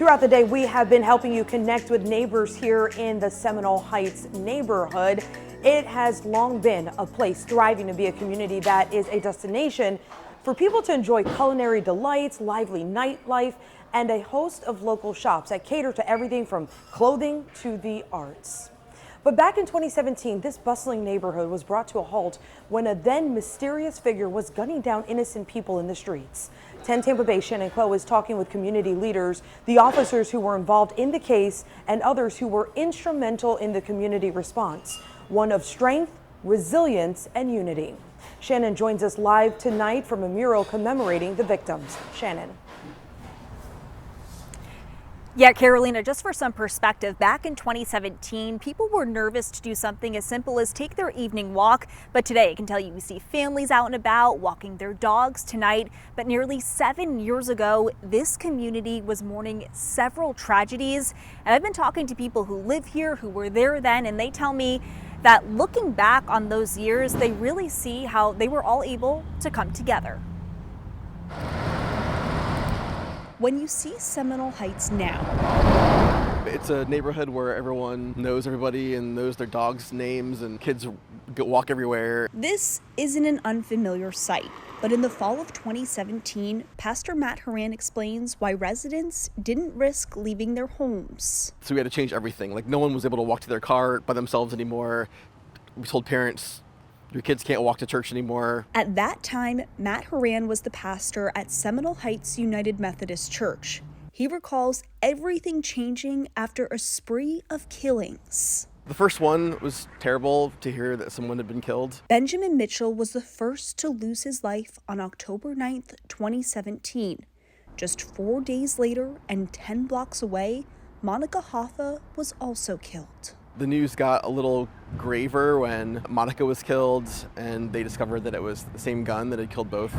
Throughout the day, we have been helping you connect with neighbors here in the Seminole Heights neighborhood. It has long been a place thriving to be a community that is a destination for people to enjoy culinary delights, lively nightlife, and a host of local shops that cater to everything from clothing to the arts. But back in 2017, this bustling neighborhood was brought to a halt when a then mysterious figure was gunning down innocent people in the streets. 10 Tampa Bay Shannon Clough is talking with community leaders, the officers who were involved in the case, and others who were instrumental in the community response, one of strength, resilience, and unity. Shannon joins us live tonight from a mural commemorating the victims. Shannon. Yeah, Carolina, just for some perspective, back in 2017, people were nervous to do something as simple as take their evening walk. But today, I can tell you, we see families out and about walking their dogs tonight. But nearly 7 years ago, this community was mourning several tragedies. And I've been talking to people who live here, who were there then, and they tell me that looking back on those years, they really see how they were all able to come together. When you see Seminole Heights now, it's a neighborhood where everyone knows everybody and knows their dogs' names, and kids walk everywhere. This isn't an unfamiliar sight, but in the fall of 2017, Pastor Matt Horan explains why residents didn't risk leaving their homes. So we had to change everything. Like, no one was able to walk to their car by themselves anymore. We told parents, your kids can't walk to church anymore. At that time, Matt Horan was the pastor at Seminole Heights United Methodist Church. He recalls everything changing after a spree of killings. The first one was terrible to hear that someone had been killed. Benjamin Mitchell was the first to lose his life on October 9th, 2017. Just 4 days later and 10 blocks away, Monica Hoffa was also killed. The news got a little graver when Monica was killed, and they discovered that it was the same gun that had killed both.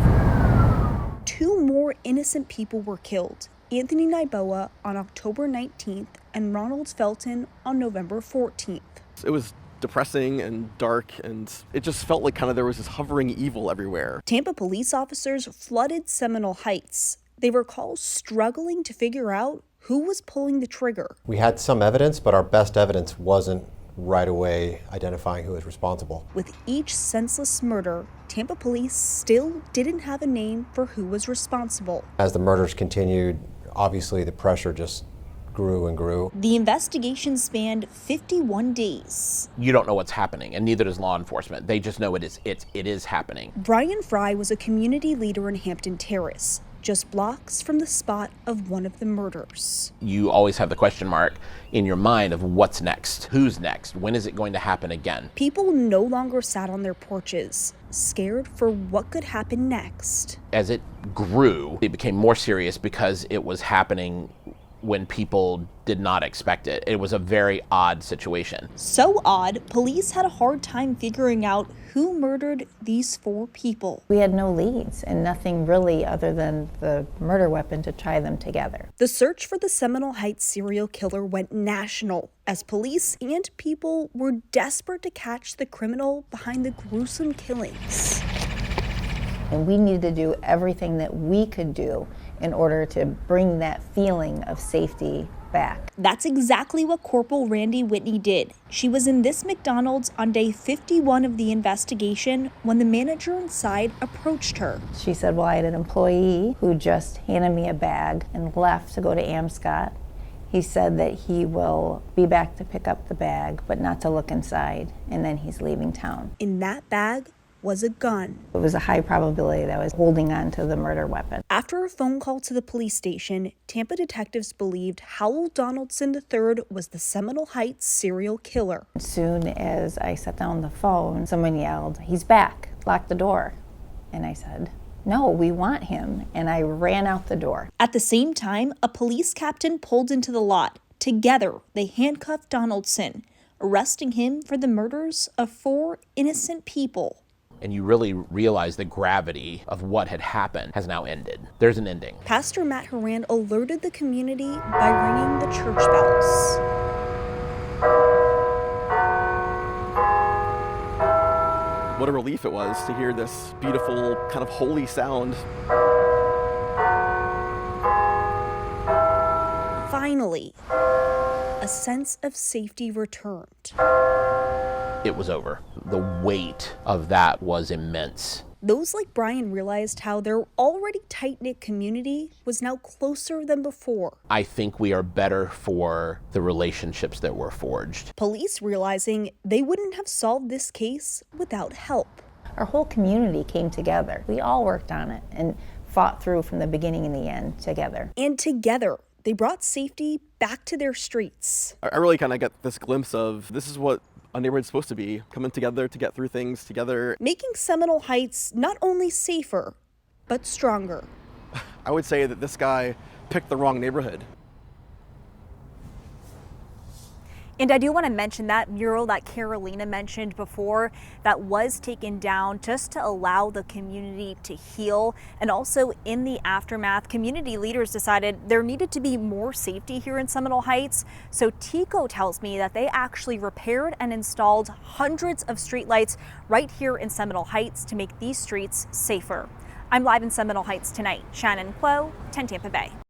2 more innocent people were killed, Anthony Niboa on October 19th and Ronald Felton on November 14th. It was depressing and dark, and it just felt like kind of there was this hovering evil everywhere. Tampa police officers flooded Seminole Heights. They recall struggling to figure out who was pulling the trigger. We had some evidence, but our best evidence wasn't right away identifying who was responsible. With each senseless murder, Tampa police still didn't have a name for who was responsible. As the murders continued, obviously the pressure just grew and grew. The investigation spanned 51 days. You don't know what's happening, and neither does law enforcement. They just know it is happening. Brian Fry was a community leader in Hampton Terrace, just blocks from the spot of one of the murders. You always have the question mark in your mind of what's next, who's next, when is it going to happen again? People no longer sat on their porches, scared for what could happen next. As it grew, it became more serious because it was happening when people did not expect it. It was a very odd situation. So odd, police had a hard time figuring out who murdered these 4 people. We had no leads and nothing really other than the murder weapon to tie them together. The search for the Seminole Heights serial killer went national as police and people were desperate to catch the criminal behind the gruesome killings. And we needed to do everything that we could do in order to bring that feeling of safety back. That's exactly what Corporal Randy Whitney did. She was in this McDonald's on day 51 of the investigation when the manager inside approached her. She said, well, I had an employee who just handed me a bag and left to go to Amscott. He said that he will be back to pick up the bag, but not to look inside, and then he's leaving town. In that bag was a gun. It was a high probability that I was holding on to the murder weapon. After a phone call to the police station, Tampa detectives believed Howell Donaldson III was the Seminole Heights serial killer. As soon as I set down the phone, someone yelled, "He's back, lock the door." And I said, "No, we want him." And I ran out the door. At the same time, a police captain pulled into the lot. Together, they handcuffed Donaldson, arresting him for the murders of 4 innocent people. And you really realize the gravity of what had happened has now ended. There's an ending. Pastor Matt Horan alerted the community by ringing the church bells. What a relief it was to hear this beautiful, kind of holy sound. finally, a sense of safety returned. It was over. The weight of that was immense. Those like Brian realized how their already tight-knit community was now closer than before. I think we are better for the relationships that were forged. Police realizing they wouldn't have solved this case without help. Our whole community came together. We all worked on it and fought through from the beginning and the end together. And together, they brought safety back to their streets. I really kind of get this glimpse of this is what a neighborhood's supposed to be, coming together to get through things together. Making Seminole Heights not only safer, but stronger. I would say that this guy picked the wrong neighborhood. And I do want to mention that mural that Carolina mentioned before that was taken down just to allow the community to heal. And also in the aftermath, community leaders decided there needed to be more safety here in Seminole Heights. So Tico tells me that they actually repaired and installed hundreds of streetlights right here in Seminole Heights to make these streets safer. I'm live in Seminole Heights tonight. Shannon Kuo, 10 Tampa Bay.